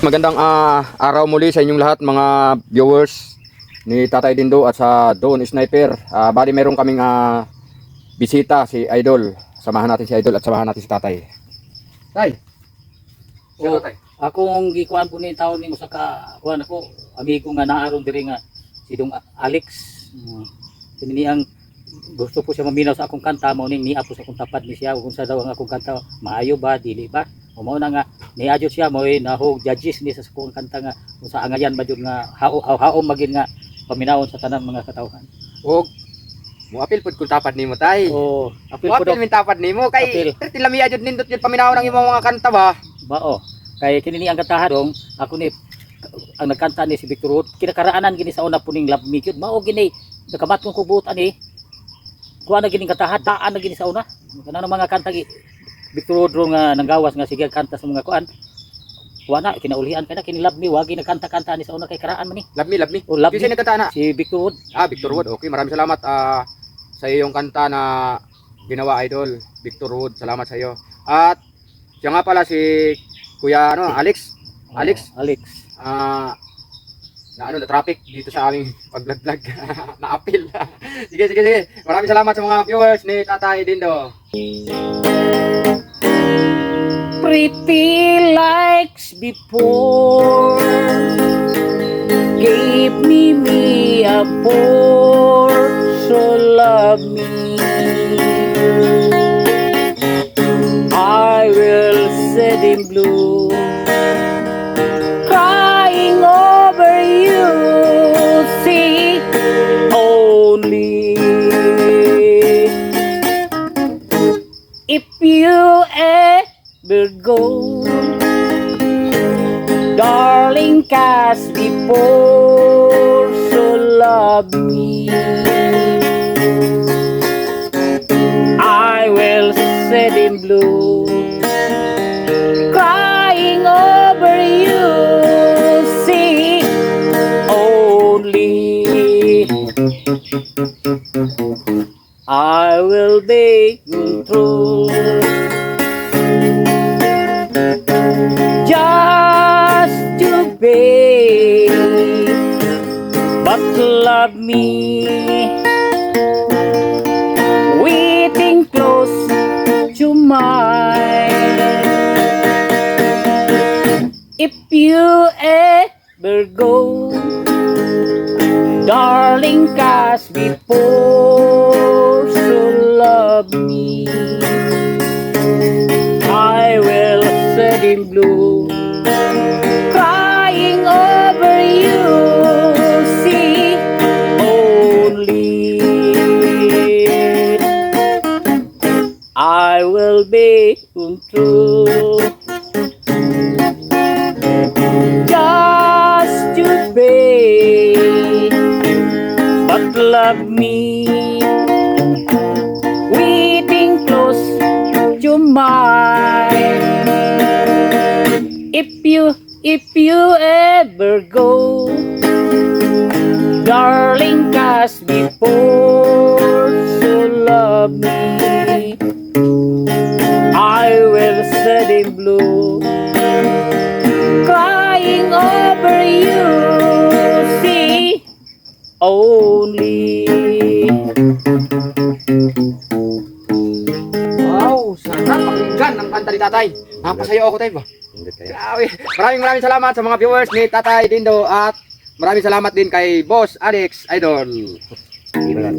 Magandang araw muli sa inyong lahat mga viewers ni Tatay Dindo at sa Don Sniper. Bali meron kaming bisita si Idol. Samahan natin si Idol at samahan natin si Tatay. Tay. O, akong gikuan po ni taon ni usa ka kuan ako, amigo nga naaron diri nga si Dong Alex. Kini ang gusto po siya maminaw sa akong kanta mao ning niya po sa akong tapad ni siya kung sa daw ang akong kanta maayo ba dili ba. O mao na nga niadyo siya mo nahog judges ni sa akong kanta nga kung sa angayan ba jud nga hao magin nga paminawon sa tanang mga katawhan. Og muapil pud kung tapad nimo tay. O apil po Muapil min tapad nimo kay apil. tilamiya jud nindot jud paminaw ng imong mga kanta ba. Bao kay kini ni ang kantahan dong ako ni ang nagkanta ni si Victor Wood kinakaraanan gini sa una puning Love Me Cute mao gini nakamat kong kubutan ni kuha na gini kantahan daan na gini sa una kanang mga kanta Victor Wood nga nanggawas nga sige kanta sa mga kuan kuha na kinaulian kana kini Love Me wagi nagkanta-kanta ni sa una kay karaan man ni Love me, love me. o Love Kasi Me nagkanta na. si Victor Wood. Victor Wood. Okay, maraming salamat sa iyong kanta na ginawa Idol. Victor Wood, salamat sa iyo. At siya nga pala si Kuya Alex. Alex. Alex Na traffic dito sa aming pag-vlog na appeal. Sige. Maraming salamat sa mga viewers ni Tatay Dindo. Pretty likes before gave me a pour, so love me. I will set in blue, crying over you, see only. If you ever go, darling, cast before, so love me. I will set in blue, crying over you, see only. I will be true, just to be, but love me, waiting close to mine. If you ever go, darling, cast before, so love me. I will set in blue, crying over you, see only. I will be true, just to be, but love me, waiting close to mine. If you ever go, darling, cast before, so love me. I will set in blue, crying over you, see only. Wow, sarap pakinggan ang kanta ni Tatay. Napasaya ako tayo ba? Grabe. Maraming salamat sa mga viewers ni Tatay Dindo at maraming salamat din kay Boss Alex Idol. Diba?